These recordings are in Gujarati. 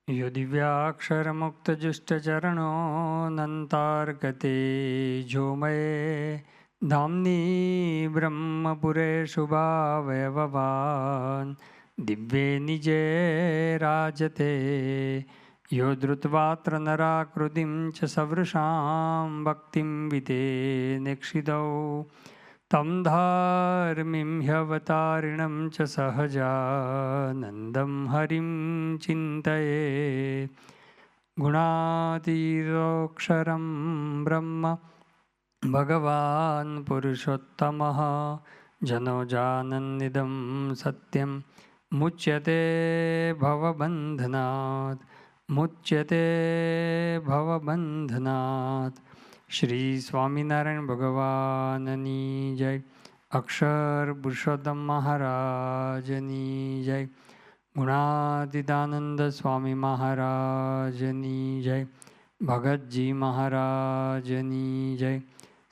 यो दिव्याक्षरमुक्तजुष्टचरणो नन्तार्गते झोमये धाम्नी ब्रह्मपुरे शुभावयववान् दिव्ये निजे राजते यो धृत्वात्र नराकृतिं च सवृषां भक्तिं वितेनेक्षितौ तं धार्मिं ह्यवतारिणं च सहजानन्दं हरिं चिन्तये गुणातीतोऽक्षरं ब्रह्म भगवान् पुरुषोत्तमः जनोजानन्निदं सत्यं मुच्यते भवबन्धनात् श्री स्वामिनारायण भगवाननी जय। अक्षर पुरुषोत्तम महाराजनी जय। गुणातीतानंद स्वामी महाराजनी जय। भगत जी महाराजनी जय।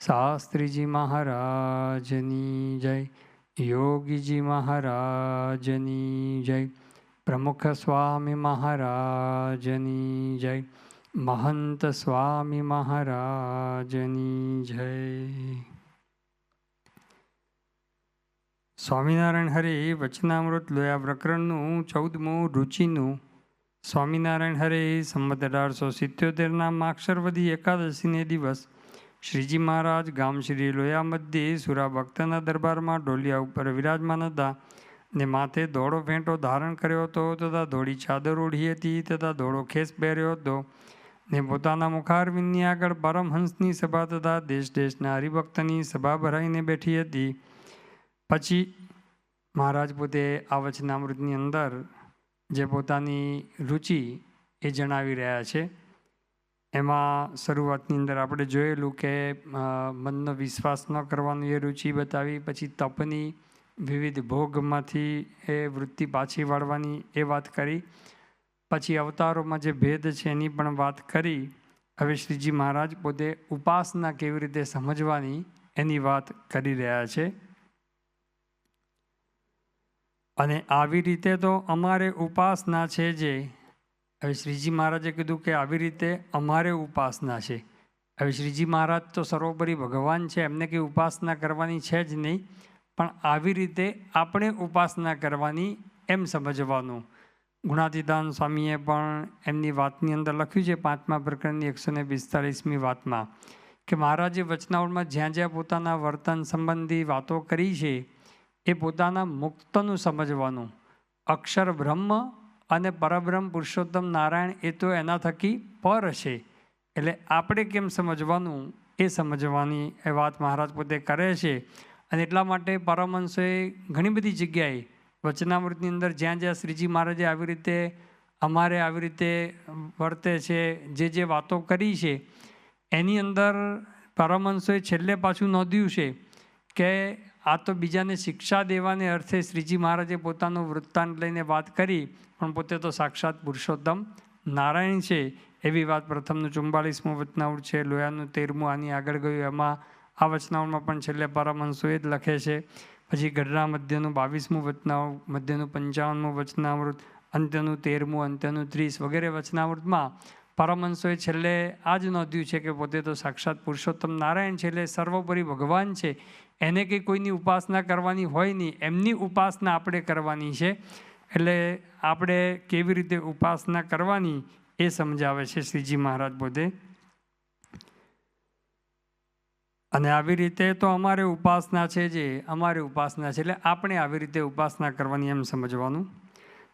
शास्त्री जी महाराजनी जय। योगी जी महाराजनी जय। प्रमुख स्वामी महाराजनी जय। महंत स्वामी महाराजनी जय। સ્વામિનારાયણ હરે વચનામૃત લોયા પ્રકરણનું 14મું રુચિનું સ્વામિનારાયણ હરે સંવત 1877ના માક્ષરવદી એકાદશીને દિવસ શ્રીજી મહારાજ ગામ શ્રી લોયા મધ્યે સુરા ભક્તના દરબારમાં ઢોલિયા ઉપર વિરાજમાન હતા ને માથે ધોળો ફેંટો ધારણ કર્યો હતો તથા ધોળી ચાદર ઓઢી હતી તથા ધોળો ખેસ પહેર્યો હતો ને પોતાના મુખારવિંદની આગળ પરમહંસની સભા તથા દેશ દેશના હરિભક્તની સભા ભરાઈને બેઠી હતી। પછી મહારાજ પોતે આ વચનામૃતની અંદર જે પોતાની રુચિ એ જણાવી રહ્યા છે એમાં શરૂઆતની અંદર આપણે જોયેલું કે મનનો વિશ્વાસ ન કરવાનું એ રુચિ બતાવી, પછી તપની વિવિધ ભોગમાંથી એ વૃત્તિ પાછી વાળવાની એ વાત કરી, પછી અવતારોમાં જે ભેદ છે એની પણ વાત કરી। હવે શ્રીજી મહારાજ પોતે ઉપાસના કેવી રીતે સમજવાની એની વાત કરી રહ્યા છે। અને આવી રીતે તો અમારે ઉપાસના છે જે, હવે શ્રીજી મહારાજે કીધું કે આવી રીતે અમારે ઉપાસના છે। હવે શ્રીજી મહારાજ તો સર્વોપરી ભગવાન છે, એમને કંઈ ઉપાસના કરવાની છે જ નહીં, પણ આવી રીતે આપણે ઉપાસના કરવાની એમ સમજવાનું। ગુણાતીતાન સ્વામીએ પણ એમની વાતની અંદર લખ્યું છે 5મા પ્રકરણની 142મી વાતમાં કે મહારાજે વચનાવળમાં જ્યાં જ્યાં પોતાના વર્તન સંબંધી વાતો કરી છે એ પોતાના મુક્તનું સમજવાનું। અક્ષર બ્રહ્મ અને પરબ્રહ્મ પુરુષોત્તમ નારાયણ એ તો એના થકી પર છે, એટલે આપણે કેમ સમજવાનું એ સમજવાની એ વાત મહારાજ પોતે કરે છે। અને એટલા માટે પરમહંસોએ ઘણી બધી જગ્યાએ વચનામૃતની અંદર જ્યાં જ્યાં શ્રીજી મહારાજે આવી રીતે અમારે આવી રીતે વર્તે છે જે વાતો કરી છે એની અંદર પરમહંસોએ છેલ્લે પાછું નોંધ્યું છે કે આ તો બીજાને શિક્ષા દેવાને અર્થે શ્રીજી મહારાજે પોતાનું વૃત્તાંત લઈને વાત કરી, પણ પોતે તો સાક્ષાત પુરુષોત્તમ નારાયણ છે એવી વાત પ્રથમનું 44મું વચનાવૃત છે, લોયાનું 13મું આની આગળ ગયું એમાં આ વચનાવળમાં પણ છેલ્લે પરમહંસોએ જ લખે છે। પછી ગઢડા મધ્યનું 22મું વચનાવૃત, મધ્યનું 55મું વચનાવૃત, અંત્યનું 13મું, અંત્યનું 30 વગેરે વચનાવૃતમાં પરમહંસોએ છેલ્લે આ જ નોંધ્યું છે કે પોતે તો સાક્ષાત પુરુષોત્તમ નારાયણ છે, એટલે સર્વોપરી ભગવાન છે, એને કંઈ કોઈની ઉપાસના કરવાની હોય નહીં, એમની ઉપાસના આપણે કરવાની છે। એટલે આપણે કેવી રીતે ઉપાસના કરવાની એ સમજાવે છે શ્રીજી મહારાજ પોતે। અને આવી રીતે તો અમારે ઉપાસના છે જે અમારી ઉપાસના છે, એટલે આપણે આવી રીતે ઉપાસના કરવાની એમ સમજવાનું।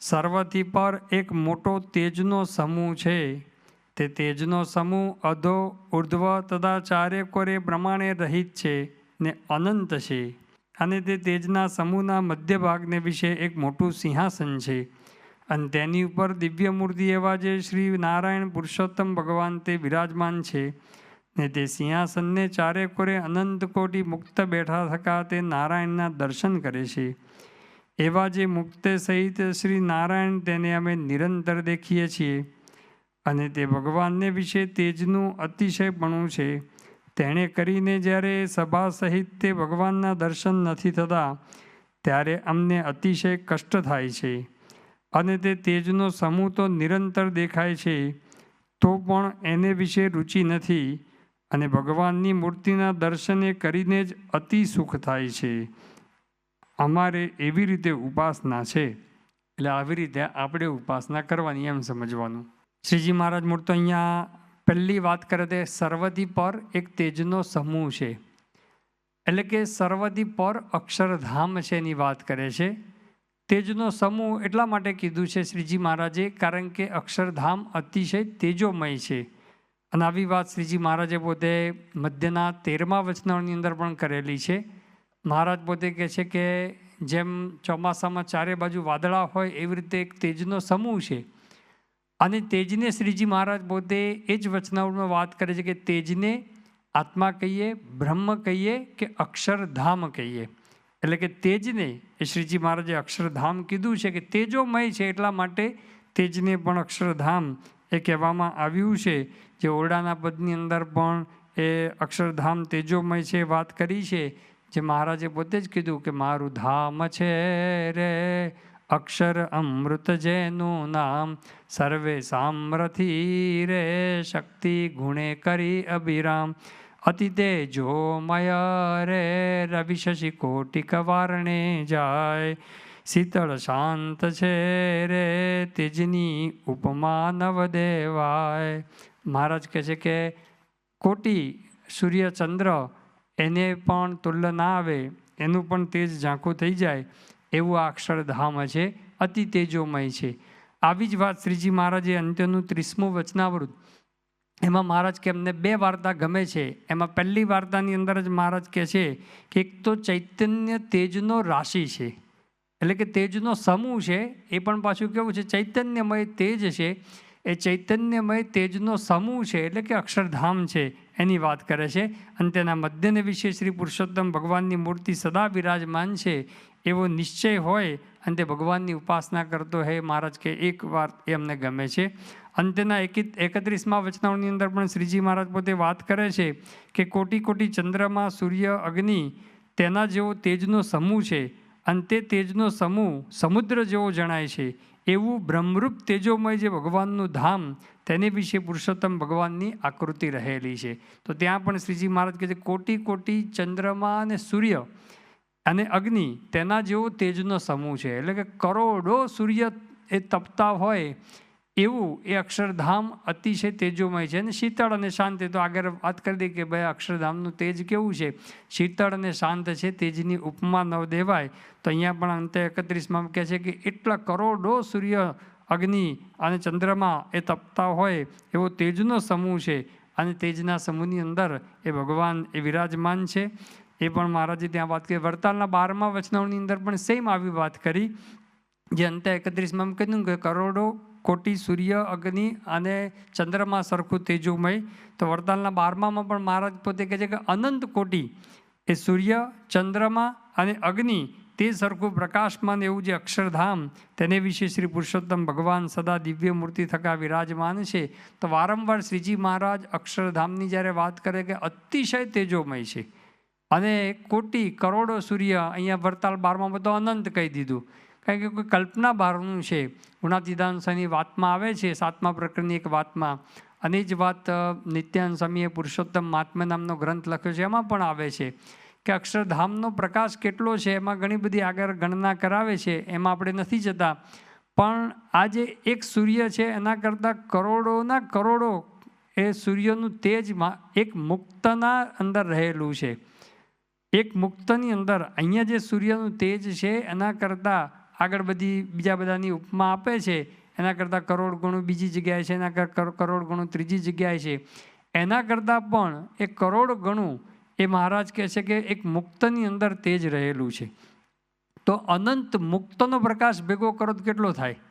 સર્વથી પર એક મોટો તેજનો સમૂહ છે, તે તેજનો સમૂહ અધો ઉર્ધ્વ તથા ચારે કોરે પ્રમાણે રહિત છે ને અનંત છે। અને તે તેજના સમૂહના મધ્ય ભાગને વિશે એક મોટું સિંહાસન છે અને તેની ઉપર દિવ્ય મૂર્તિ એવા જે શ્રી નારાયણ પુરુષોત્તમ ભગવાન તે બિરાજમાન છે ને તે સિંહાસનને ચારે કોરે અનંત કોટી મુક્ત બેઠા થકા તે નારાયણના દર્શન કરે છે। એવા જે મુક્તે સહિત શ્રી નારાયણ તેને અમે નિરંતર દેખીએ છીએ અને તે ભગવાનને વિશે તેજનું અતિશયપણું છે। તેણે કરીને જ્યારે સભા સહિત તે ભગવાનના દર્શન નથી થતા ત્યારે અમને અતિશય કષ્ટ થાય છે અને તે તેજનો સમૂહ તો નિરંતર દેખાય છે, તો પણ એને વિશે રુચિ નથી, અને ભગવાનની મૂર્તિના દર્શને કરીને જ અતિ સુખ થાય છે. અમારે એવી રીતે ઉપાસના છે. એટલે આવી રીતે આપણે ઉપાસના કરવાની એમ સમજવાનું. શ્રીજી મહારાજ મૂળ તો અહીંયા પહેલી વાત કરે તે સર્વથી પર એક તેજનો સમૂહ છે. એટલે કે સર્વથી પર અક્ષરધામ છે એની વાત કરે છે. તેજનો સમૂહ એટલા માટે કીધું છે શ્રીજી મહારાજે, કારણ કે અક્ષરધામ અતિશય તેજોમય છે. અને આવી વાત શ્રીજી મહારાજે પોતે મધ્યના 13મા વચનાની અંદર પણ કરેલી છે. મહારાજ પોતે કહે છે કે જેમ ચોમાસામાં ચારે બાજુ વાદળા હોય એવી રીતે એક તેજનો સમૂહ છે. અને તેજને શ્રીજી મહારાજ પોતે એ જ વચનાવળમાં વાત કરે છે કે તેજને આત્મા કહીએ, બ્રહ્મ કહીએ કે અક્ષરધામ કહીએ. એટલે કે તેજને એ શ્રીજી મહારાજે અક્ષરધામ કીધું છે કે તેજોમય છે, એટલા માટે તેજને પણ અક્ષરધામ એ કહેવામાં આવ્યું છે. જે ઓરડાના પદની અંદર પણ એ અક્ષરધામ તેજોમય છે વાત કરી છે. જે મહારાજે પોતે જ કીધું કે મારું ધામ છે રે અક્ષર અમૃત જેનું નામ, સર્વે સામ્રથી રે શક્તિ ગુણે કરી અભિરામ, અતિ તેજોમય રે રવિ શશિ કોટિક વારણે જાય, શીતળ શાંત છે રે તેજની ઉપમા નવ દેવાય. મહારાજ કહે છે કે કોટી સૂર્ય ચંદ્ર એને પણ તુલ્ય ના આવે, એનું પણ તેજ ઝાંખું થઈ જાય એવું આ અક્ષરધામ છે, અતિ તેજોમય છે. આવી જ વાત શ્રીજી મહારાજે અંત્યનું 30મું વચનાવૃત એમાં મહારાજ કે એમને 2 વાર્તા ગમે છે. એમાં પહેલી વાર્તાની અંદર જ મહારાજ કહે છે કે એક તો ચૈતન્ય તેજનો રાશિ છે, એટલે કે તેજનો સમૂહ છે. એ પણ પાછું કેવું છે, ચૈતન્યમય તેજ છે. એ ચૈતન્યમય તેજનો સમૂહ છે એટલે કે અક્ષરધામ છે એની વાત કરે છે. અને તેના મધ્યને વિશે શ્રી પુરુષોત્તમ ભગવાનની મૂર્તિ સદા બિરાજમાન છે એવો નિશ્ચય હોય અને તે ભગવાનની ઉપાસના કરતો હે. મહારાજ કે એક વાર એ અમને ગમે છે. અંત્યના 31મા વચનાવળની અંદર પણ શ્રીજી મહારાજ પોતે વાત કરે છે કે કોટી કોટી ચંદ્રમાં સૂર્ય અગ્નિ તેના જેવો તેજનો સમૂહ છે, અને તે તેજનો સમૂહ સમુદ્ર જેવો જણાય છે. એવું બ્રહ્મરૂપ તેજોમય જે ભગવાનનું ધામ, તેની વિશે પુરુષોત્તમ ભગવાનની આકૃતિ રહેલી છે. તો ત્યાં પણ શ્રીજી મહારાજ કહે છે કોટી કોટી ચંદ્રમા અને સૂર્ય અને અગ્નિ તેના જેવો તેજનો સમૂહ છે. એટલે કે કરોડો સૂર્ય એ તપતા હોય એવું એ અક્ષરધામ અતિશય તેજોમય છે. અને શીતળ અને શાંત, તો આગળ વાત કરી દઈએ કે ભાઈ અક્ષરધામનું તેજ કેવું છે, શીતળ અને શાંત છે, તેજની ઉપમા નવ દેવાય. તો અહીંયા પણ અંતે 31માં કહે છે કે એટલા કરોડો સૂર્ય અગ્નિ અને ચંદ્રમાં એ તપતા હોય એવો તેજનો સમૂહ છે. અને તેજના સમૂહની અંદર એ ભગવાન એ વિરાજમાન છે. એ પણ મહારાજે ત્યાં વાત કરી. વરતાલના 12મા વચનાવળની અંદર પણ સેમ આવી વાત કરી. જે અંતે 31માં કીધું કે કરોડો કોટી સૂર્ય અગ્નિ અને ચંદ્રમાં સરખું તેજોમય. તો વરતાલના 12મામાં પણ મહારાજ પોતે કહે છે કે અનંત કોટી એ સૂર્ય, ચંદ્રમાં અને અગ્નિ તે સરખું પ્રકાશમાન એવું જે અક્ષરધામ, તેને વિશે શ્રી પુરુષોત્તમ ભગવાન સદા દિવ્ય મૂર્તિ થકા વિરાજમાન છે. તો વારંવાર શ્રીજી મહારાજ અક્ષરધામની જ્યારે વાત કરે કે અતિશય તેજોમય છે, અને કોટી કરોડો સૂર્ય, અહીંયા વરતાલ 12મામાં તો અનંત કહી દીધું, કારણ કે કોઈ કલ્પના બહારનું છે. ગુણાતીતાનંદ સ્વામીની વાતમાં આવે છે 7મા પ્રકરણની એક વાતમાં, અને જ વાત નિત્યાનંદ સ્વામીએ પુરુષોત્તમ મહાત્મ્ય નામનો ગ્રંથ લખ્યો છે, એમાં પણ આવે છે કે અક્ષરધામનો પ્રકાશ કેટલો છે. એમાં ઘણી બધી આગળ ગણના કરાવે છે, એમાં આપણે નથી જતા. પણ આ જે એક સૂર્ય છે એના કરતાં કરોડોના કરોડો એ સૂર્યનું તેજમાં એક મુક્તના અંદર રહેલું છે. એક મુક્તની અંદર અહીંયા જે સૂર્યનું તેજ છે એના કરતાં આગળ બધી બીજા બધાની ઉપમા આપે છે, એના કરતાં કરોડ ગણું બીજી જગ્યાએ છે, એના કરતાં કરોડ ગણું ત્રીજી જગ્યાએ છે. એના કરતાં પણ એક કરોડ ગણું એ મહારાજ કહે છે કે એક મુક્તની અંદર તેજ રહેલું છે. તો અનંત મુક્તનો પ્રકાશ ભેગો કરો તો કેટલો થાય?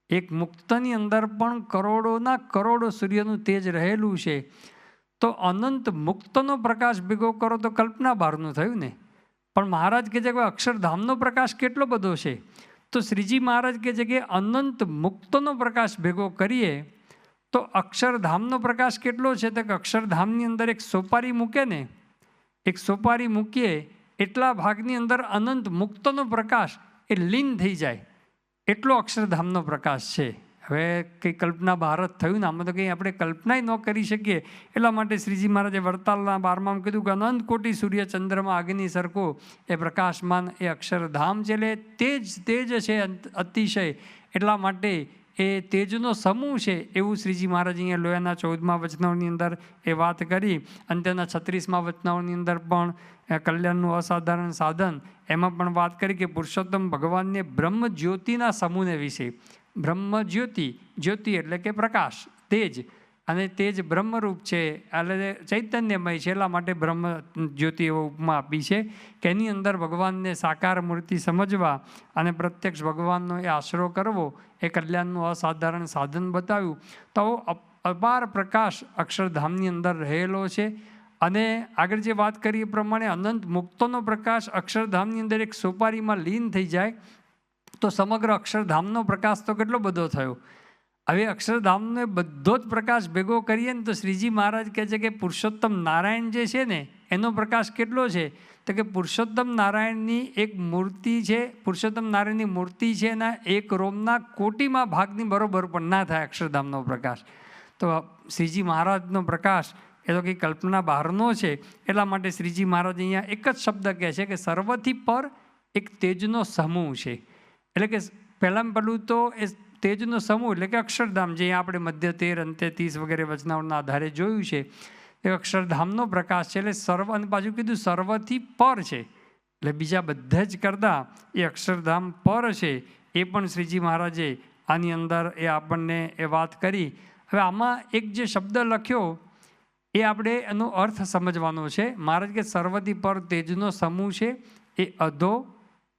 એક મુક્તની અંદર પણ કરોડોના કરોડો સૂર્યનું તેજ રહેલું છે. તો અનંત મુક્તનો પ્રકાશ ભેગો કરો તો કલ્પના બહારનું થયું ને. પણ મહારાજ કહે છે કે અક્ષરધામનો પ્રકાશ કેટલો બધો છે. તો શ્રીજી મહારાજ કહે છે કે અનંત મુક્તનો પ્રકાશ ભેગો કરીએ તો અક્ષરધામનો પ્રકાશ કેટલો છે. તો કે અક્ષરધામની અંદર એક સોપારી મૂકે ને, એક સોપારી મૂકીએ એટલા ભાગની અંદર અનંત મુક્તનો પ્રકાશ એ લીન થઈ જાય. એટલો અક્ષરધામનો પ્રકાશ છે. હવે કંઈ કલ્પના બહાર જ થયું ને, આમાં તો કંઈ આપણે કલ્પના ન કરી શકીએ. એટલા માટે શ્રીજી મહારાજે વરતાલના 12માં કીધું કે અનંત કોટી સૂર્ય ચંદ્રમાં અગ્નિ સરખો એ પ્રકાશમાન એ અક્ષરધામ છે. એટલે તેજ છે અતિશય. એટલા માટે એ તેજનો સમૂહ છે એવું શ્રીજી મહારાજ અહીંયા લોયાના 14મા વચનાવળની અંદર એ વાત કરી. અંત્યના 36મા વચનાવળની અંદર પણ કલ્યાણનું અસાધારણ સાધન એમાં પણ વાત કરી કે પુરુષોત્તમ ભગવાનને બ્રહ્મ જ્યોતિના સમૂહને વિશે. બ્રહ્મ જ્યોતિ, જ્યોતિ એટલે કે પ્રકાશ, તેજ, અને તેજ બ્રહ્મરૂપ છે એટલે ચૈતન્યમય છે. એટલા માટે બ્રહ્મ જ્યોતિ એવો ઉપમા આપી છે કે એની અંદર ભગવાનને સાકાર મૂર્તિ સમજવા અને પ્રત્યક્ષ ભગવાનનો એ આશરો કરવો એ કલ્યાણનું અસાધારણ સાધન બતાવ્યું. તો અપાર પ્રકાશ અક્ષરધામની અંદર રહેલો છે. અને આગળ જે વાત કરી એ પ્રમાણે અનંત મુક્તોનો પ્રકાશ અક્ષરધામની અંદર એક સોપારીમાં લીન થઈ જાય તો સમગ્ર અક્ષરધામનો પ્રકાશ તો કેટલો બધો થયો. હવે અક્ષરધામને બધો જ પ્રકાશ ભેગો કરીએ ને તો શ્રીજી મહારાજ કહે છે કે પુરુષોત્તમ નારાયણ જે છે ને એનો પ્રકાશ કેટલો છે, તો કે પુરુષોત્તમ નારાયણની એક મૂર્તિ છે. પુરુષોત્તમ નારાયણની મૂર્તિ છે એના એક રોમના કોટીમાં ભાગની બરોબર પણ ના થાય અક્ષરધામનો પ્રકાશ. તો શ્રીજી મહારાજનો પ્રકાશ એ તો કંઈ કલ્પના બહારનો છે. એટલા માટે શ્રીજી મહારાજ અહીંયા એક જ શબ્દ કહે છે કે સર્વથી પર એક તેજનો સમૂહ છે. એટલે કે પહેલું તો એ તેજનો સમૂહ એટલે કે અક્ષરધામ, જે આપણે મધ્ય 13, અંત્ય 30 વગેરે વચનાઓના આધારે જોયું છે એ અક્ષરધામનો પ્રકાશ છે. એટલે સર્વ, અને પાછું કીધું સર્વથી પર છે એટલે બીજા બધા જ કરતાં એ અક્ષરધામ પર છે. એ પણ શ્રીજી મહારાજે આની અંદર એ આપણને એ વાત કરી. હવે આમાં એક જે શબ્દ લખ્યો એ આપણે એનો અર્થ સમજવાનો છે. મહારાજ કે સર્વથી પર તેજનો સમૂહ છે એ અધો,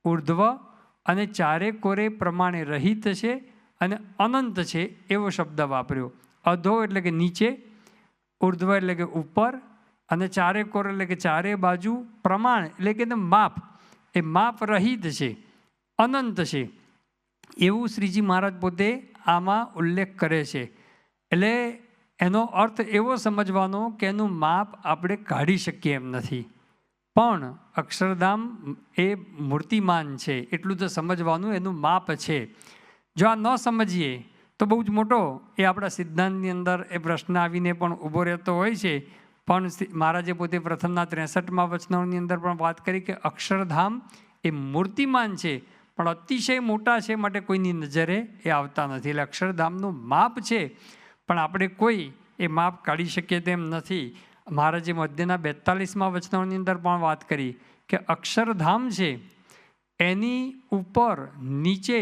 ઉર્ધ્વ અને ચારે કોરે પ્રમાણે રહિત છે અને અનંત છે એવો શબ્દ વાપર્યો. અધો એટલે કે નીચે, ઉર્ધ્વ એટલે કે ઉપર, અને ચારે કોર એટલે કે ચારે બાજુ, પ્રમાણ એટલે કે માપ, એ માપ રહિત છે, અનંત છે એવું શ્રીજી મહારાજ પોતે આમાં ઉલ્લેખ કરે છે. એટલે એનો અર્થ એવો સમજવાનો કે એનું માપ આપણે કાઢી શકીએ એમ નથી, પણ અક્ષરધામ એ મૂર્તિમાન છે એટલું તો સમજવાનું એનું માપ છે. જો આ ન સમજીએ તો બહુ જ મોટો એ આપણા સિદ્ધાંતની અંદર એ પ્રશ્ન આવીને પણ ઊભો રહેતો હોય છે. પણ મહારાજે પોતે પ્રથમના 63મા વચનાઓની અંદર પણ વાત કરી કે અક્ષરધામ એ મૂર્તિમાન છે પણ અતિશય મોટા છે માટે કોઈની નજરે એ આવતા નથી. એટલે અક્ષરધામનું માપ છે પણ આપણે કોઈ એ માપ કાઢી શકીએ તેમ નથી. મહારાજે મધ્યના 42મા વચનાઓની અંદર પણ વાત કરી કે અક્ષરધામ છે એની ઉપર, નીચે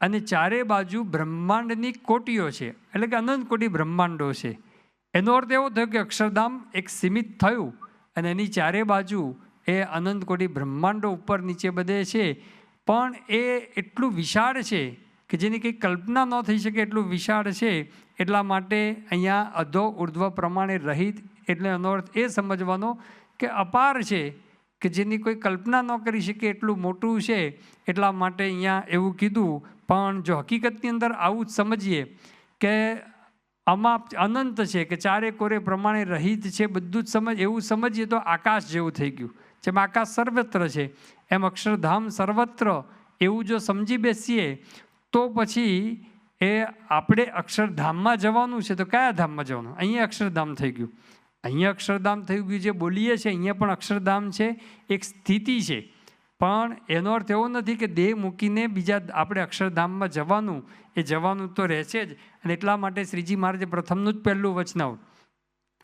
અને ચારે બાજુ બ્રહ્માંડની કોટીઓ છે. એટલે કે અનંત કોટી બ્રહ્માંડો છે. એનો અર્થ એવો થયો કે અક્ષરધામ એક સીમિત થયું અને એની ચારે બાજુ એ અનંત કોટી બ્રહ્માંડો ઉપર નીચે બધે છે. પણ એ એટલું વિશાળ છે કે જેની કંઈ કલ્પના ન થઈ શકે એટલું વિશાળ છે. એટલા માટે અહીંયા અધો, ઉર્ધ્વ પ્રમાણે રહિત એટલે એનો અર્થ એ સમજવાનો કે અપાર છે કે જેની કોઈ કલ્પના ન કરી શકે એટલું મોટું છે. એટલા માટે અહીંયા એવું કીધું. પણ જો હકીકતની અંદર આવું જ સમજીએ કે આમાં અનંત છે કે ચારે કોરે પ્રમાણે રહિત છે બધું જ એવું સમજીએ તો આકાશ જેવું થઈ ગયું. જેમ આકાશ સર્વત્ર છે એમ અક્ષરધામ સર્વત્ર એવું જો સમજી બેસીએ તો પછી એ આપણે અક્ષરધામમાં જવાનું છે. તો કયા ધામમાં જવાનું? અહીંયા અક્ષરધામ થઈ ગયું. અહીંયા અક્ષરધામ થઈ ગયું જે બોલીએ છીએ અહીંયા પણ અક્ષરધામ છે, એક સ્થિતિ છે. પણ એનો અર્થ એવો નથી કે દેહ મૂકીને બીજા આપણે અક્ષરધામમાં જવાનું, એ જવાનું તો રહેશે જ. અને એટલા માટે શ્રીજી મહારાજે પ્રથમનું જ પહેલું વચનાવ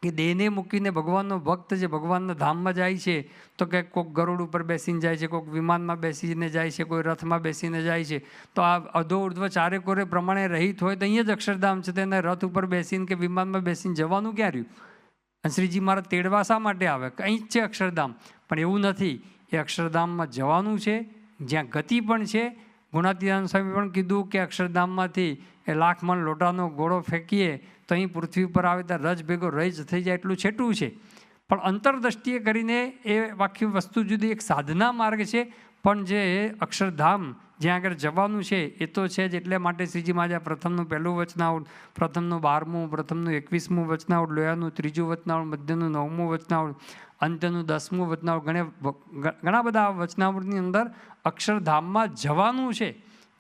કે દેહને મૂકીને ભગવાનનો ભક્ત જે ભગવાનના ધામમાં જાય છે તો કે કોઈક ગરુડ ઉપર બેસીને જાય છે, કોઈક વિમાનમાં બેસીને જાય છે, કોઈ રથમાં બેસીને જાય છે. તો આ અધો, ઉર્ધ્વ ચારે કોરે પ્રમાણે રહિત હોય તો અહીંયા જ અક્ષરધામ છે. તેને રથ ઉપર બેસીને કે વિમાનમાં બેસીને જવાનું ક્યાં રહ્યું? અને શ્રીજી મહારાજ તેડવા શા માટે આવે? અહીં જ છે અક્ષરધામ. પણ એવું નથી, એ અક્ષરધામમાં જવાનું છે જ્યાં ગતિ પણ છે. ગુણાતીતાનંદ સ્વામી પણ કીધું કે અક્ષરધામમાંથી એ 1,00,000 મણ લોટાનો ગોળો ફેંકીએ તો અહીં પૃથ્વી પર આવે તો રજ ભેગો રજ થઈ જાય એટલું છેટું છે. પણ અંતરદ્રષ્ટિએ કરીને એ આખી વસ્તુ જુદી એક સાધના માર્ગ છે. પણ જે અક્ષરધામ જ્યાં આગળ જવાનું છે એ તો છે જ. એટલે માટે શ્રીજી મહારાજ પ્રથમનું પહેલું વચનાવળ, પ્રથમનું 12મું, પ્રથમનું 21મું વચનાવળ, લોયાનું 3જું વચનાવળ, મધ્યનું 9મું વચનાવળ, અંત્યનું 10મું વચનાવળ, ઘણા બધા વચનાવળની અંદર અક્ષરધામમાં જવાનું છે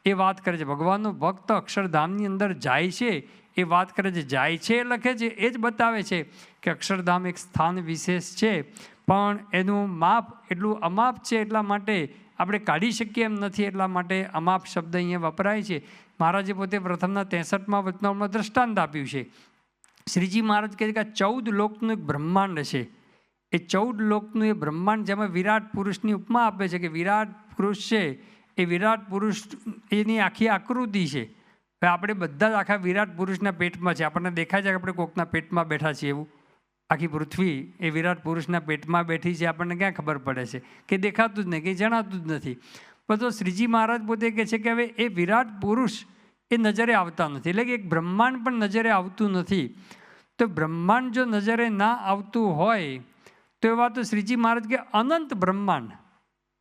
એ વાત કરે છે. ભગવાનનો ભક્ત અક્ષરધામની અંદર જાય છે એ વાત કરે છે. જાય છે એ લખે છે એ જ બતાવે છે કે અક્ષરધામ એક સ્થાન વિશેષ છે, પણ એનું માપ એટલું અમાપ છે, એટલા માટે આપણે કાઢી શકીએ એમ નથી, એટલા માટે અમાપ શબ્દ અહીંયા વપરાય છે. મહારાજે પોતે પ્રથમના 63મા વચનામૃતમાં દ્રષ્ટાંત આપ્યું છે. શ્રીજી મહારાજ કહે છે કે આ 14 લોકનું એક બ્રહ્માંડ છે. એ 14 લોકનું એ બ્રહ્માંડ, જેમાં વિરાટ પુરુષની ઉપમા આપે છે કે વિરાટ પુરુષ છે, એ વિરાટ પુરુષ એની આખી આકૃતિ છે. હવે આપણે બધા જ આખા વિરાટ પુરુષના પેટમાં છે. આપણને દેખાય છે કે આપણે કોકના પેટમાં બેઠા છીએ એવું. આખી પૃથ્વી એ વિરાટ પુરુષના પેટમાં બેઠી છે, આપણને ક્યાં ખબર પડે છે? કે દેખાતું જ નહીં, કંઈ જણાતું જ નથી. પણ તો શ્રીજી મહારાજ પોતે કહે છે કે હવે એ વિરાટ પુરુષ એ નજરે આવતા નથી, એટલે કે એક બ્રહ્માંડ પણ નજરે આવતું નથી. તો બ્રહ્માંડ જો નજરે ના આવતું હોય તો એવા તો શ્રીજી મહારાજ કે અનંત બ્રહ્માંડ,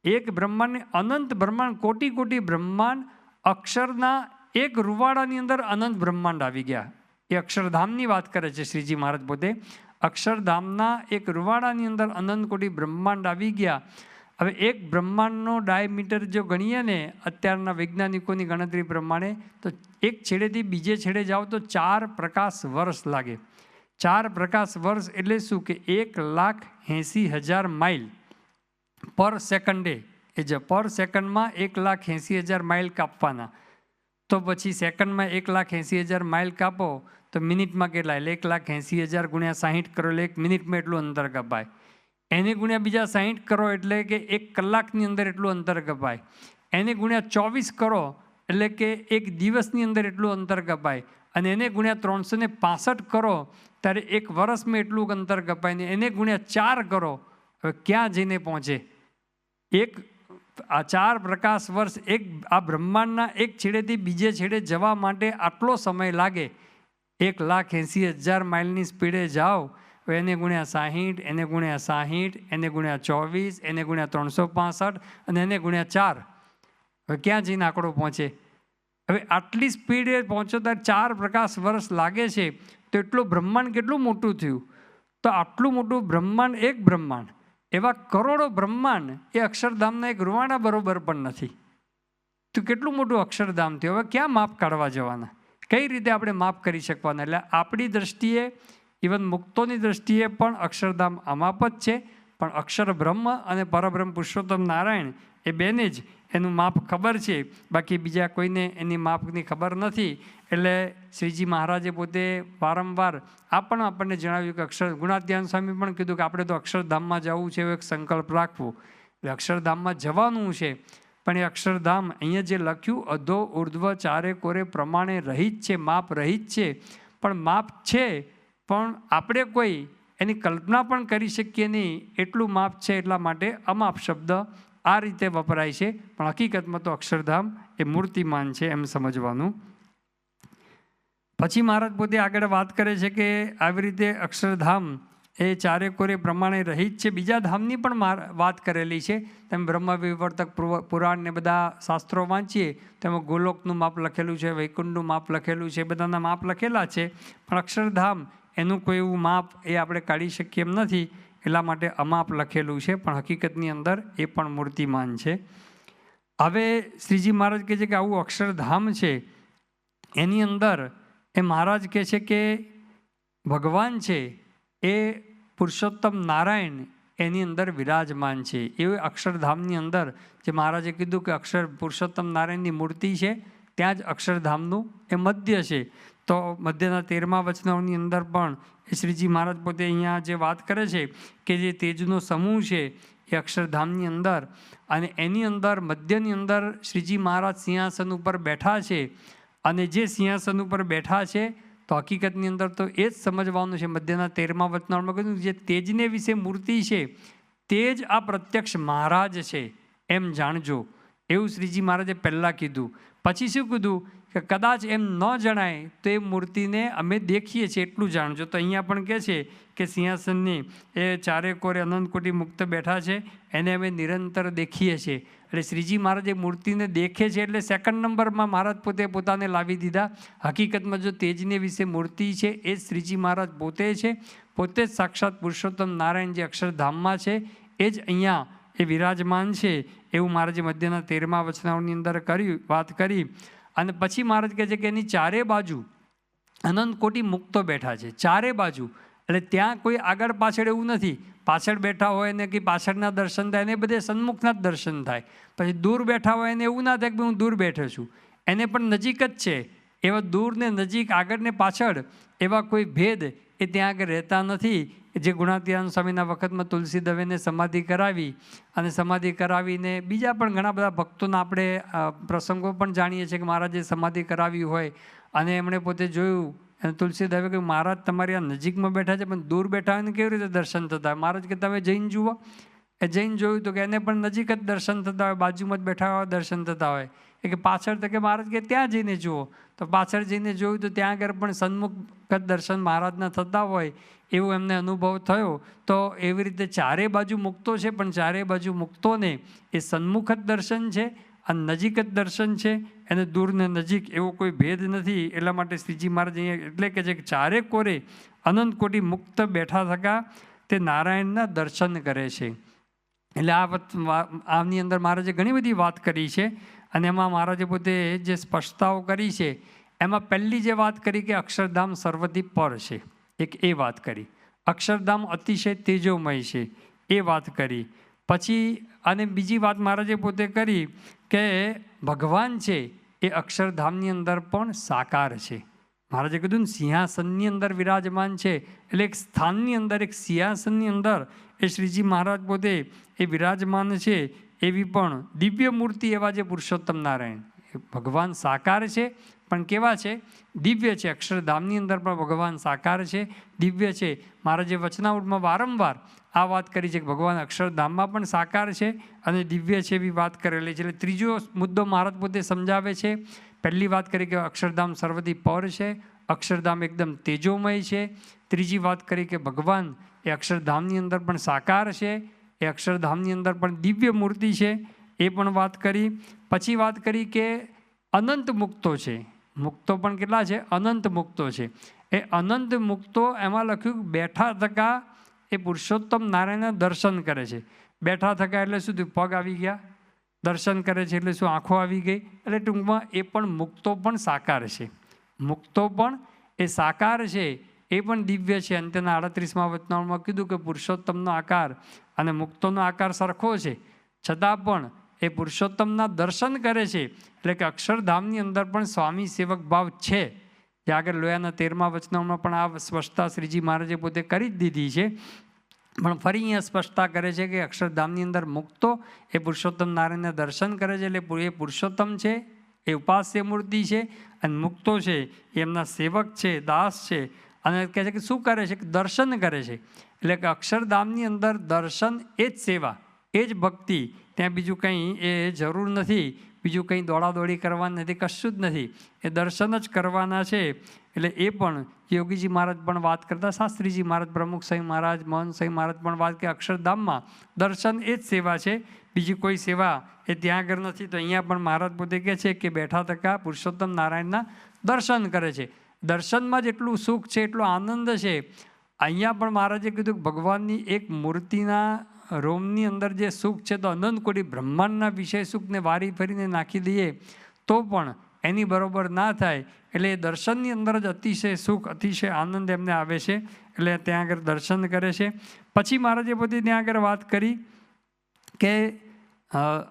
એક બ્રહ્માંડને અનંત બ્રહ્માંડ, કોટી કોટી બ્રહ્માંડ, અક્ષરના એક રૂવાડાની અંદર અનંત બ્રહ્માંડ આવી ગયા. એ અક્ષરધામની વાત કરે છે શ્રીજી મહારાજ પોતે. અક્ષરધામના એક રૂવાડાની અંદર અનંત કોટી બ્રહ્માંડ આવી ગયા. હવે એક બ્રહ્માંડનો ડાયમીટર જો ગણીએ ને અત્યારના વૈજ્ઞાનિકોની ગણતરી પ્રમાણે, તો એક છેડેથી બીજે છેડે જાઓ તો 4 પ્રકાશ વર્ષ લાગે. 4 પ્રકાશ વર્ષ એટલે શું કે 1,80,000 માઇલ પર સેકન્ડે. એ જ પર સેકન્ડમાં 1,80,000 માઇલ કાપવાના. તો પછી સેકન્ડમાં 1,80,000 માઇલ કાપો તો મિનિટમાં કેટલા? એટલે 1,80,000 ગુણ્યા 60 કરો એટલે 1 મિનિટમાં એટલું અંતર કપાય. એને ગુણ્યા બીજા 60 કરો એટલે કે 1 કલાકની અંદર એટલું અંતર કપાય. એને ગુણ્યા 24 કરો એટલે કે 1 દિવસની અંદર એટલું અંતર કપાય. અને એને ગુણ્યા 365 કરો ત્યારે 1 વર્ષમાં એટલું અંતર કપાય. ને એને ગુણ્યા 4 કરો, હવે ક્યાં જઈને પહોંચે? આ 4 પ્રકાશ વર્ષ એક આ બ્રહ્માંડના એક છેડેથી બીજે છેડે જવા માટે આટલો સમય લાગે. 1,80,000 માઇલની સ્પીડે જાઓ, એને ગુણ્યા 60, એને ગુણ્યા 60, એને ગુણ્યા 24, એને ગુણ્યા 365 અને એને ગુણ્યા 4. હવે ક્યાં જઈને આંકડો પહોંચે? હવે આટલી સ્પીડે પહોંચો ત્યારે 4 પ્રકાશ વર્ષ લાગે છે. તો એટલું બ્રહ્માંડ કેટલું મોટું થયું? તો આટલું મોટું બ્રહ્માંડ, એક બ્રહ્માંડ, એવા કરોડો બ્રહ્માંડ એ અક્ષરધામના એક રૂવાડા બરોબર પણ નથી. તો કેટલું મોટું અક્ષરધામ થયું? હવે ક્યાં માપ કાઢવા જવાના? કઈ રીતે આપણે માપ કરી શકવાના? એટલે આપણી દ્રષ્ટિએ, ઇવન મુક્તોની દ્રષ્ટિએ પણ અક્ષરધામ અમાપ જ છે. પણ અક્ષર બ્રહ્મ અને પરબ્રહ્મ પુરુષોત્તમ નારાયણ એ બેને જ એનું માપ ખબર છે, બાકી બીજા કોઈને એની માપની ખબર નથી. એટલે શ્રીજી મહારાજે પોતે વારંવાર આપણને જણાવ્યું કે અક્ષર ગુણાધ્યાન સ્વામી પણ કીધું કે આપણે તો અક્ષરધામમાં જવું છે, એવો એક સંકલ્પ રાખવો. એટલે અક્ષરધામમાં જવાનું છે, પણ એ અક્ષરધામ અહીંયા જે લખ્યું અધો ઉર્ધ્વ ચારે કોરે પ્રમાણે રહિત છે, માપ રહિત છે. પણ માપ છે, પણ આપણે કોઈ એની કલ્પના પણ કરી શકીએ નહીં એટલું માપ છે. એટલા માટે અમાપ શબ્દ આ રીતે વપરાય છે, પણ હકીકતમાં તો અક્ષરધામ એ મૂર્તિમાન છે એમ સમજવાનું. પછી મહારાજ પોતે આગળ વાત કરે છે કે આવી રીતે અક્ષરધામ એ ચારે કોરે પ્રમાણે રહિત છે. બીજા ધામની પણ વાત કરેલી છે. તેમ બ્રહ્મ વિવર્તક પુરાણ ને બધા શાસ્ત્રો વાંચીએ તેમાં ગોલોકનું માપ લખેલું છે, વૈકુંઠનું માપ લખેલું છે, બધાના માપ લખેલા છે. પણ અક્ષરધામ એનું કોઈ એવું માપ એ આપણે કાઢી શકીએ એમ નથી, એટલા માટે અમાપ લખેલું છે. પણ હકીકતની અંદર એ પણ મૂર્તિમાન છે. હવે શ્રીજી મહારાજ કહે છે કે આવું અક્ષરધામ છે, એની અંદર એ મહારાજ કહે છે કે ભગવાન છે એ પુરુષોત્તમ નારાયણ એની અંદર વિરાજમાન છે. એ અક્ષરધામની અંદર જે મહારાજે કીધું કે અક્ષર પુરુષોત્તમ નારાયણની મૂર્તિ છે, ત્યાં જ અક્ષરધામનું એ મધ્ય છે. તો મધ્યના 13મા વચનોની અંદર પણ એ શ્રીજી મહારાજ પોતે અહીંયા જે વાત કરે છે કે જે તેજનો સમૂહ છે એ અક્ષરધામની અંદર, અને એની અંદર મધ્યની અંદર શ્રીજી મહારાજ સિંહાસન ઉપર બેઠા છે. અને જે સિંહાસન ઉપર બેઠા છે તો હકીકતની અંદર તો એ જ સમજવાનું છે. મધ્યના 13મા વચનામાં કીધું જે તેજને વિશે મૂર્તિ છે તે જ આ પ્રત્યક્ષ મહારાજ છે એમ જાણજો, એવું શ્રીજી મહારાજે પહેલાં કીધું. પછી શું કીધું કે કદાચ એમ ન જણાય તો એ મૂર્તિને અમે દેખીએ છીએ એટલું જાણજો. તો અહીંયા પણ કહે છે કે સિંહાસનની એ ચારે કોરે અનંત કોટી મુક્ત બેઠા છે, એને અમે નિરંતર દેખીએ છીએ. એટલે શ્રીજી મહારાજ એ મૂર્તિને દેખે છે એટલે સેકન્ડ નંબરમાં મહારાજ પોતે પોતાને લાવી દીધા. હકીકતમાં જો તેજને વિશે મૂર્તિ છે એ જ શ્રીજી મહારાજ પોતે છે, પોતે જ સાક્ષાત પુરુષોત્તમ નારાયણ જે અક્ષરધામમાં છે એ જ અહીંયા એ વિરાજમાન છે એવું મહારાજે મધ્યના 13મા વચનાવળની અંદર વાત કરી. અને પછી મહારાજ કહે છે કે એની ચારે બાજુ અનંત કોટી મુક્તો બેઠા છે, ચારે બાજુ. એટલે ત્યાં કોઈ આગળ પાછળ એવું નથી, પાછળ બેઠા હોય ને કે પાછળના દર્શન થાય, એને બધે સન્મુખના જ દર્શન થાય. પછી દૂર બેઠા હોય એને એવું ના થાય કે હું દૂર બેઠો છું, એને પણ નજીક જ છે. એવા દૂર ને નજીક, આગળ ને પાછળ એવા કોઈ ભેદ એ ત્યાં આગળ રહેતા નથી. જે ગુણાતીતાનંદ સ્વામીના વખતમાં તુલસી દવેને સમાધિ કરાવી, અને સમાધિ કરાવીને બીજા પણ ઘણા બધા ભક્તોના આપણે પ્રસંગો પણ જાણીએ છીએ કે મહારાજે સમાધિ કરાવી હોય અને એમણે પોતે જોયું અને તુલસી દવે કે મહારાજ તમારી આ નજીકમાં બેઠા છે પણ દૂર બેઠા હોય ને કેવી રીતે દર્શન થતા હોય? મહારાજ કે તમે જઈને જુઓ. એ જઈને જોયું તો કે એને પણ નજીક જ દર્શન થતા હોય, બાજુમાં જ બેઠા હોય દર્શન થતા હોય. એ કે પાછળ તો કે મહારાજ કે ત્યાં જઈને જુઓ. તો પાછળ જઈને જોયું તો ત્યાં આગળ પણ સન્મુખ દર્શન મહારાજના થતા હોય એવું એમને અનુભવ થયો. તો એવી રીતે ચારે બાજુ મુક્તો છે, પણ ચારે બાજુ મુક્તોને એ સન્મુખ જ દર્શન છે અને નજીક જ દર્શન છે, એને દૂર ને નજીક એવો કોઈ ભેદ નથી. એટલા માટે શ્રીજી મહારાજ અહીંયા એટલે કે છે કે ચારે કોરે અનંત કોટી મુક્ત બેઠા થકા તે નારાયણના દર્શન કરે છે. એટલે આની અંદર મહારાજે ઘણી બધી વાત કરી છે અને એમાં મહારાજે પોતે જે સ્પષ્ટતાઓ કરી છે એમાં પહેલી જે વાત કરી કે અક્ષરધામ સર્વથી પર છે, એક એ વાત કરી. અક્ષરધામ અતિશય તેજોમય છે એ વાત કરી. પછી અને બીજી વાત મહારાજે પોતે કરી કે ભગવાન છે એ અક્ષરધામની અંદર પણ સાકાર છે. મહારાજે કીધું ને સિંહાસનની અંદર વિરાજમાન છે, એટલે એક સ્થાનની અંદર, એક સિંહાસનની અંદર એ શ્રીજી મહારાજ પોતે એ વિરાજમાન છે. એવી પણ દિવ્ય મૂર્તિ એવા જે પુરુષોત્તમ નારાયણ ભગવાન સાકાર છે, પણ કેવા છે? દિવ્ય છે. અક્ષરધામની અંદર પણ ભગવાન સાકાર છે, દિવ્ય છે. મહારાજે વચનાવૃતમાં વારંવાર આ વાત કરી છે કે ભગવાન અક્ષરધામમાં પણ સાકાર છે અને દિવ્ય છે એવી વાત કરેલી છે. એટલે ત્રીજો મુદ્દો મહારાજ પોતે સમજાવે છે. પહેલી વાત કરી કે અક્ષરધામ સર્વથી પર છે, અક્ષરધામ એકદમ તેજોમય છે. ત્રીજી વાત કરી કે ભગવાન એ અક્ષરધામની અંદર પણ સાકાર છે, એ અક્ષરધામની અંદર પણ દિવ્ય મૂર્તિ છે, એ પણ વાત કરી. પછી વાત કરી કે અનંત મુક્તો છે. મુક્તો પણ કેટલા છે? અનંત મુક્તો છે. એ અનંત મુક્તો એમાં લખ્યું બેઠા થકા એ પુરુષોત્તમ નારાયણના દર્શન કરે છે. બેઠા થકા એટલે શું થયું? પગ આવી ગયા. દર્શન કરે છે એટલે શું? આંખો આવી ગઈ. એટલે ટૂંકમાં એ પણ મુક્તો પણ સાકાર છે. મુક્તો પણ એ સાકાર છે, એ પણ દિવ્ય છે. અંત્યના 38મા વચનાવળમાં કીધું કે પુરુષોત્તમનો આકાર અને મુક્તોનો આકાર સરખો છે, છતાં પણ એ પુરુષોત્તમના દર્શન કરે છે. એટલે કે અક્ષરધામની અંદર પણ સ્વામી સેવક ભાવ છે. જે આગળ લોયાના 13મા વચનાવળમાં પણ આ સ્પષ્ટતા શ્રીજી મહારાજે પોતે કરી જ દીધી છે. પણ ફરી અહીંયા સ્પષ્ટતા કરે છે કે અક્ષરધામની અંદર મુક્તો એ પુરુષોત્તમ નારાયણના દર્શન કરે છે. એટલે એ પુરુષોત્તમ છે, એ ઉપાસ્ય મૂર્તિ છે, અને મુક્તો છે એ એમના સેવક છે, દાસ છે. અને કહે છે કે શું કરે છે? કે દર્શન કરે છે. એટલે કે અક્ષરધામની અંદર દર્શન એ જ સેવા, એ જ ભક્તિ. ત્યાં બીજું કંઈ એ જરૂર નથી, બીજું કંઈ દોડાદોડી કરવાની નથી, કશું જ નથી. એ દર્શન જ કરવાના છે. એટલે એ પણ યોગીજી મહારાજ પણ વાત કરતા, શાસ્ત્રીજી મહારાજ, પ્રમુખ સાંઈ મહારાજ, મહંત સાંઈ મહારાજ પણ વાત કે અક્ષરધામમાં દર્શન એ જ સેવા છે, બીજી કોઈ સેવા એ ત્યાં આગળ નથી. તો અહીંયા પણ મહારાજ પોતે કહે છે કે બેઠા થકા પુરુષોત્તમ નારાયણના દર્શન કરે છે. દર્શનમાં જેટલું સુખ છે, એટલો આનંદ છે. અહીંયા પણ મહારાજે કીધું કે ભગવાનની એક મૂર્તિના રોમની અંદર જે સુખ છે, તો અનંત કોટી બ્રહ્માંડના વિષય સુખને વારી ફરીને નાખી દઈએ તો પણ એની બરોબર ના થાય. એટલે એ દર્શનની અંદર જ અતિશય સુખ, અતિશય આનંદ એમને આવે છે. એટલે ત્યાં આગળ દર્શન કરે છે. પછી મહારાજે પોતે ત્યાં આગળ વાત કરી કે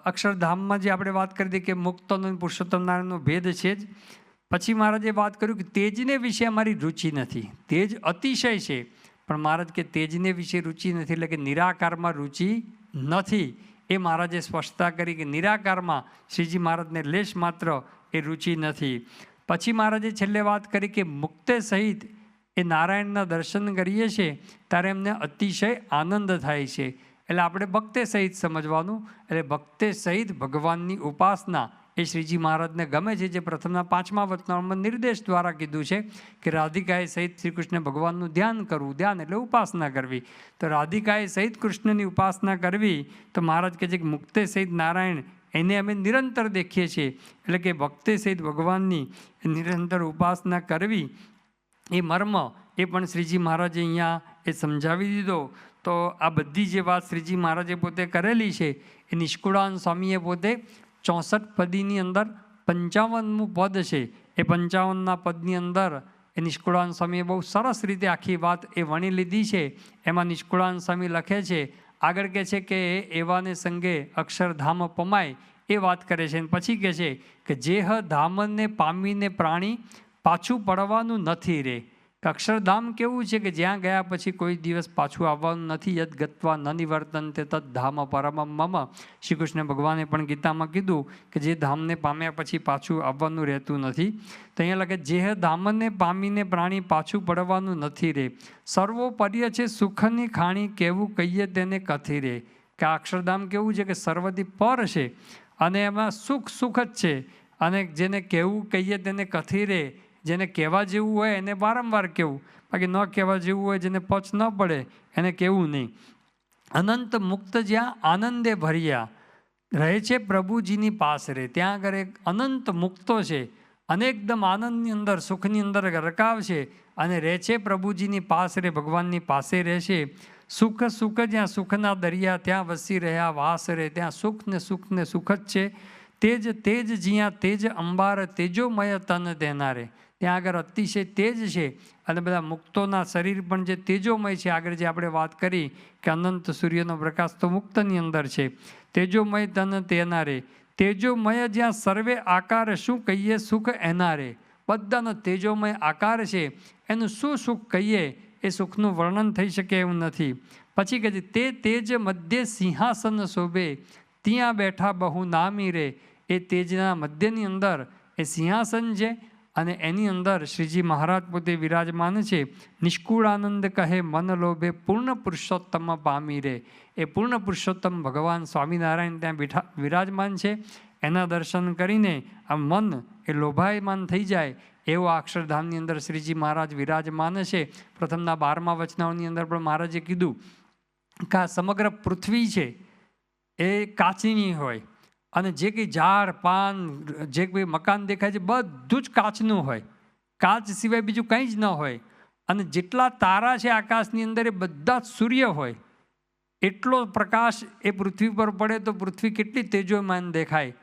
અક્ષરધામમાં જે આપણે વાત કરી હતી કે મુક્તનો પુરુષોત્તમ નારાયણનો ભેદ છે જ. પછી મહારાજે વાત કર્યું કે તેજને વિશે અમારી રુચિ નથી. તેજ અતિશય છે, પણ મહારાજ કે તેજને વિશે રુચિ નથી, એટલે કે નિરાકારમાં રુચિ નથી. એ મહારાજે સ્પષ્ટતા કરી કે નિરાકારમાં શ્રીજી મહારાજને લેશ માત્ર એ રુચિ નથી. પછી મહારાજે છેલ્લે વાત કરી કે મુક્તે સહિત એ નારાયણના દર્શન કરીએ છીએ ત્યારે એમને અતિશય આનંદ થાય છે. એટલે આપણે ભક્તે સહિત સમજવાનું. એટલે ભક્તે સહિત ભગવાનની ઉપાસના એ શ્રીજી મહારાજને ગમે છે. જે પ્રથમના 5મા વચનાવળમાં નિર્દેશ દ્વારા કીધું છે કે રાધિકાએ સહિત શ્રી કૃષ્ણ ભગવાનનું ધ્યાન કરવું. ધ્યાન એટલે ઉપાસના કરવી. તો રાધિકાએ સહિત કૃષ્ણની ઉપાસના કરવી. તો મહારાજ કહે છે કે મુક્તે સહિત નારાયણ એને અમે નિરંતર દેખીએ છીએ. એટલે કે ભક્તે સહિત ભગવાનની નિરંતર ઉપાસના કરવી, એ મર્મ એ પણ શ્રીજી મહારાજે અહીંયા એ સમજાવી દીધો. તો આ બધી જે વાત શ્રીજી મહારાજે પોતે કરેલી છે એ નિષ્કુળાનંદ સ્વામીએ પોતે 64 પદીની અંદર 55મું પદ છે એ 55ના પદની અંદર એ નિષ્કુળાનંદ સ્વામીએ બહુ સરસ રીતે આખી વાત એ વણી લીધી છે. એમાં નિષ્કુળાનંદ સ્વામી લખે છે, આગળ કહે છે કે એવાને સંગે અક્ષરધામ પમાય એ વાત કરે છે. પછી કહે છે કે જેહ ધામને પામીને પ્રાણી પાછું પડવાનું નથી રે. અક્ષરધામ કેવું છે કે જ્યાં ગયા પછી કોઈ દિવસ પાછું આવવાનું નથી. યદ ગત્વા ન નિવર્તન્તે તદ ધામ પરમમ મમ. શ્રી કૃષ્ણ ભગવાને પણ ગીતામાં કીધું કે જે ધામને પામ્યા પછી પાછું આવવાનું રહેતું નથી. તો અહીંયા લખે જે ધામને પામીને પ્રાણી પાછું પડવાનું નથી રે. સર્વોપર્ય છે સુખની ખાણી કેવું કહીએ તેને કથી રે. કે આ અક્ષરધામ કેવું છે કે સર્વથી પર છે અને એમાં સુખ સુખ જ છે. અને જેને કહેવું કહીએ તેને કથી રે. જેને કહેવા જેવું હોય એને વારંવાર કહેવું, બાકી ન કહેવા જેવું હોય જેને પચ ન પડે એને કહેવું નહીં. અનંત મુક્ત જ્યાં આનંદે ભર્યા રહે છે પ્રભુજીની પાસ રે. ત્યાં આગળ એક અનંત મુક્તો છે અને એકદમ આનંદની અંદર સુખની અંદર રકાવ છે અને રહે છે પ્રભુજીની પાસ રે, ભગવાનની પાસે રહે છે. સુખ સુખ જ્યાં સુખના દરિયા ત્યાં વસી રહ્યા વાસ રે. ત્યાં સુખ ને સુખ જ છે. તેજ તેજ જ્યાં તેજ અંબાર તેજોમય તન દેનારે. ત્યાં આગળ અતિશય તેજ છે અને બધા મુક્તોના શરીર પણ જે તેજોમય છે. આગળ જે આપણે વાત કરી કે અનંત સૂર્યનો પ્રકાશ તો મુક્તની અંદર છે. તેજોમય તન તેનારે. તેજોમય જ્યાં સર્વે આકાર શું કહીએ સુખ એનારે. બધાનો તેજોમય આકાર છે, એનું શું સુખ કહીએ એ સુખનું વર્ણન થઈ શકે એવું નથી. પછી કહે છે તે તેજ મધ્ય સિંહાસન શોભે ત્યાં બેઠા બહુ નામી રે. એ તેજના મધ્યની અંદર એ સિંહાસન છે અને એની અંદર શ્રીજી મહારાજ પોતે વિરાજમાન છે. નિષ્કુળાનંદ કહે મન લોભે પૂર્ણ પુરુષોત્તમ પામી રે. એ પૂર્ણ પુરુષોત્તમ ભગવાન સ્વામિનારાયણ ત્યાં વિરાજમાન છે. એના દર્શન કરીને આ મન એ લોભાયમાન થઈ જાય એવો અક્ષરધામની અંદર શ્રીજી મહારાજ વિરાજમાન છે. પ્રથમના 12મા વચનાઓની અંદર પણ મહારાજે કીધું કે આ સમગ્ર પૃથ્વી છે એ કાચની હોય અને જે કંઈ ઝાડ પાન જે કંઈ મકાન દેખાય છે બધું જ કાચનું હોય. કાચ સિવાય બીજું કંઈ જ ન હોય. અને જેટલા તારા છે આકાશની અંદર એ બધા જ સૂર્ય હોય. એટલો પ્રકાશ એ પૃથ્વી પર પડે તો પૃથ્વી કેટલી તેજોમય દેખાય.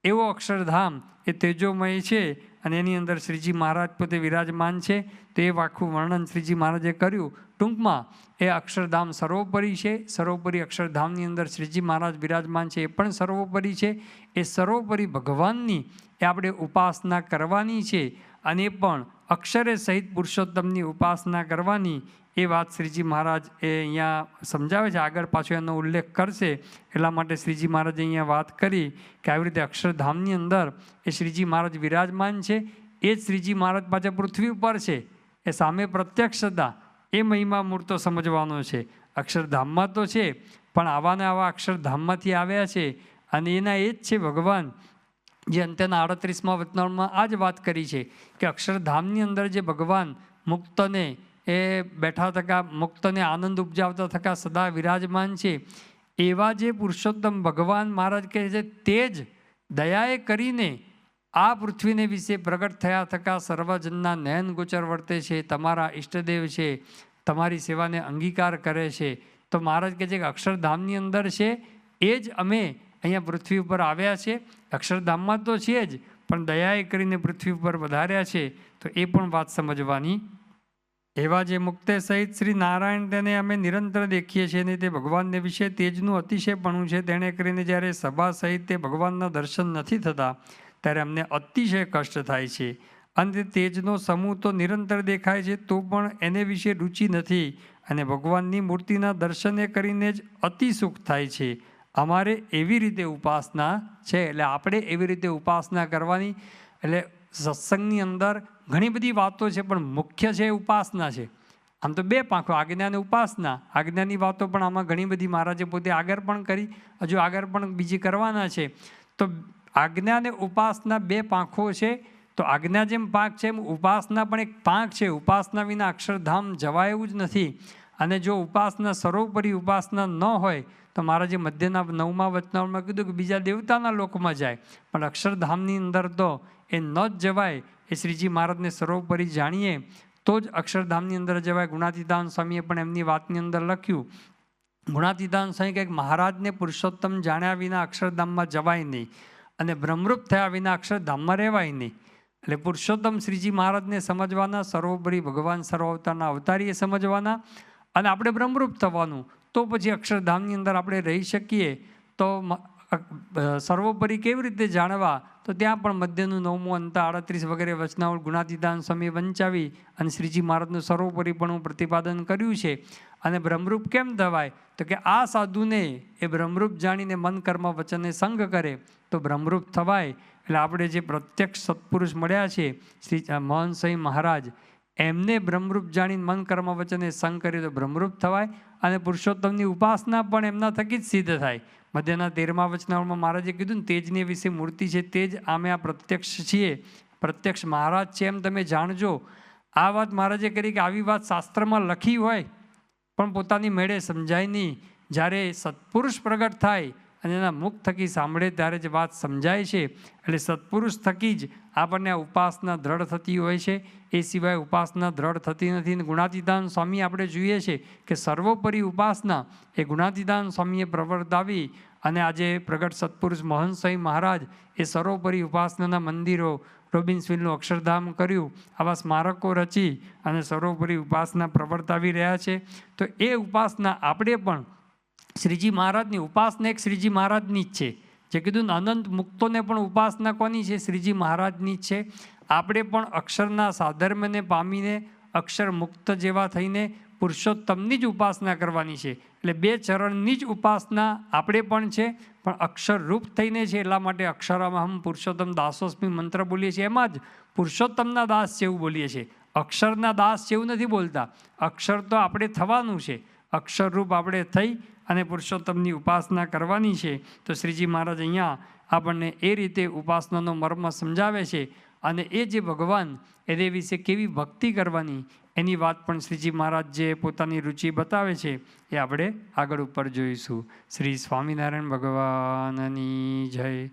એવો અક્ષરધામ એ તેજોમય છે અને એની અંદર શ્રીજી મહારાજ પોતે વિરાજમાન છે. તો એ આખું વર્ણન શ્રીજી મહારાજે કર્યું. ટૂંકમાં એ અક્ષરધામ સર્વોપરી છે. સર્વોપરી અક્ષરધામની અંદર શ્રીજી મહારાજ વિરાજમાન છે એ પણ સર્વોપરી છે. એ સર્વોપરી ભગવાનની એ આપણે ઉપાસના કરવાની છે અને એ પણ અક્ષરે સહિત પુરુષોત્તમની ઉપાસના કરવાની. એ વાત શ્રીજી મહારાજ એ અહીંયા સમજાવે છે. આગળ પાછો એનો ઉલ્લેખ કરશે. એટલા માટે શ્રીજી મહારાજે અહીંયા વાત કરી કે આવી રીતે અક્ષરધામની અંદર એ શ્રીજી મહારાજ વિરાજમાન છે. એ જ શ્રીજી મહારાજ પાછા પૃથ્વી ઉપર છે. એ સામે પ્રત્યક્ષ હતા. એ મહિમા મૂર્તો સમજવાનો છે. અક્ષરધામમાં તો છે પણ આવાને આવા અક્ષરધામમાંથી આવ્યા છે અને એના એ જ છે ભગવાન જે અંત્યના 38મા વચનામાં આ જ વાત કરી છે કે અક્ષરધામની અંદર જે ભગવાન મુક્તને એ બેઠા થકા મુક્તને આનંદ ઉપજાવતા થકા સદા વિરાજમાન છે. એવા જે પુરુષોત્તમ ભગવાન મહારાજ કહે છે તે જ દયાએ કરીને આ પૃથ્વીને વિશે પ્રગટ થયા થકા સર્વજનના નયન ગોચર વર્તે છે. તમારા ઈષ્ટદેવ છે, તમારી સેવાને અંગીકાર કરે છે. તો મહારાજ કહે છે કે અક્ષરધામની અંદર છે એ જ અમે અહીંયા પૃથ્વી ઉપર આવ્યા છે. અક્ષરધામમાં તો છે જ પણ દયાએ કરીને પૃથ્વી ઉપર વધાર્યા છે. તો એ પણ વાત સમજવાની. એવા જે મુક્તે સહિત શ્રી નારાયણ તેને અમે નિરંતર દેખીએ છીએ ને તે ભગવાનને વિશે તેજનું અતિશયપણું છે. તેણે કરીને જ્યારે સભા સહિત તે ભગવાનના દર્શન નથી થતા ત્યારે અમને અતિશય કષ્ટ થાય છે. અને તેજનો સમૂહ તો નિરંતર દેખાય છે તો પણ એને વિશે રુચિ નથી અને ભગવાનની મૂર્તિના દર્શને કરીને જ અતિ સુખ થાય છે. અમારે એવી રીતે ઉપાસના છે. એટલે આપણે એવી રીતે ઉપાસના કરવાની. એટલે સત્સંગની અંદર ઘણી બધી વાતો છે પણ મુખ્ય છે ઉપાસના છે. આમ તો બે પાંખો આજ્ઞા અને ઉપાસના. આજ્ઞાની વાતો પણ આમાં ઘણી બધી મહારાજે પોતે આગળ પણ કરી, હજુ આગળ પણ બીજી કરવાના છે. તો આજ્ઞા અને ઉપાસના બે પાંખો છે. તો આજ્ઞા જેમ પાંખ છે એમ ઉપાસના પણ એક પાંખ છે. ઉપાસના વિના અક્ષરધામ જવાય એવું જ નથી. અને જો ઉપાસના સર્વોપરી ઉપાસના ન હોય તો મહારાજે મધ્યના 9મા વચનામાં કીધું કે બીજા દેવતાના લોકમાં જાય પણ અક્ષરધામની અંદર તો એ ન જ જવાય. એ શ્રીજી મહારાજને સર્વોપરી જાણીએ તો જ અક્ષરધામની અંદર જવાય. ગુણાતીતાનંદ સ્વામીએ પણ એમની વાતની અંદર લખ્યું ગુણાતીતાન સ્વામી કહે મહારાજને પુરુષોત્તમ જાણ્યા વિના અક્ષરધામમાં જવાય નહીં અને બ્રહ્મરૂપ થયા વિના અક્ષરધામમાં રહેવાય નહીં. એટલે પુરુષોત્તમ શ્રીજી મહારાજને સમજવાના, સર્વોપરી ભગવાન સર્વાવતારના અવતારીએ સમજવાના અને આપણે બ્રહ્મરૂપ થવાનું. તો પછી અક્ષરધામની અંદર આપણે રહી શકીએ. તો સર્વોપરી કેવી રીતે જાણવા? તો ત્યાં પણ મધ્યનું 9મું અંત 38 વગેરે વચનાવળ ગુણાતીતાન સ્વામીએ વંચાવી અને શ્રીજી મહારાજનું સર્વોપરીપણું પ્રતિપાદન કર્યું છે. અને બ્રહ્મરૂપ કેમ થવાય? તો કે આ સાધુને એ બ્રહ્મરૂપ જાણીને મન કર્મ વચને સંગ કરે તો બ્રહ્મરૂપ થવાય. એટલે આપણે જે પ્રત્યક્ષ સત્પુરુષ મળ્યા છે શ્રી મહંત સ્વામી મહારાજ, એમને બ્રહ્મરૂપ જાણીને મન કર્મ વચને સંગ કરે તો બ્રહ્મરૂપ થવાય. અને પુરુષોત્તમની ઉપાસના પણ એમના થકી જ સિદ્ધ થાય. મધ્યના 13મા વચનાવળમાં મહારાજે કીધું ને તેજની વિશે મૂર્તિ છે તે જ આમે આ પ્રત્યક્ષ છીએ, પ્રત્યક્ષ મહારાજ છે એમ તમે જાણજો. આ વાત મહારાજે કરી કે આવી વાત શાસ્ત્રમાં લખી હોય પણ પોતાની મેળે સમજાય નહીં. જ્યારે સત્પુરુષ પ્રગટ થાય અને એના મુખ થકી સાંભળે ત્યારે જ વાત સમજાય છે. એટલે સત્પુરુષ થકી જ આપણને આ ઉપાસના દ્રઢ થતી હોય છે. એ સિવાય ઉપાસના દ્રઢ થતી નથી. અને ગુણાતીતાન સ્વામી આપણે જોઈએ છે કે સર્વોપરી ઉપાસના એ ગુણાતીતાન સ્વામીએ પ્રવર્તાવી અને આજે પ્રગટ સત્પુરુષ મહંત સ્વામી મહારાજ એ સર્વોપરી ઉપાસનાના મંદિરો, રોબિન્સવિલનું અક્ષરધામ કર્યું, આવા સ્મારકો રચી અને સર્વોપરી ઉપાસના પ્રવર્તાવી રહ્યા છે. તો એ ઉપાસના આપણે પણ શ્રીજી મહારાજની ઉપાસના એક શ્રીજી મહારાજની જ છે. જે કીધું ને અનંત મુક્તોને પણ ઉપાસના કોની છે? શ્રીજી મહારાજની જ છે. આપણે પણ અક્ષરના સાધર્મને પામીને અક્ષર મુક્ત જેવા થઈને પુરુષોત્તમની જ ઉપાસના કરવાની છે. એટલે 2 ચરણની જ ઉપાસના આપણે પણ છે, પણ અક્ષર રૂપ થઈને છે. એટલા માટે અક્ષરમહમ પુરુષોત્તમ દાસોસ્મી મંત્ર બોલીએ છીએ, એમાં જ પુરુષોત્તમના દાસ છે એવું બોલીએ છીએ. અક્ષરના દાસ છે એવું નથી બોલતા. અક્ષર તો આપણે થવાનું છે. અક્ષરરૂપ આપણે થઈ અને પુરુષોત્તમની ઉપાસના કરવાની છે. તો શ્રીજી મહારાજ અહીંયા આપણને એ રીતે ઉપાસનાનો મર્મ સમજાવે છે. અને એ જે ભગવાન એને વિશે કેવી ભક્તિ કરવાની એની વાત પણ શ્રીજી મહારાજ જે પોતાની રુચિ બતાવે છે એ આપણે આગળ ઉપર જોઈશું. શ્રી સ્વામિનારાયણ ભગવાનની જય.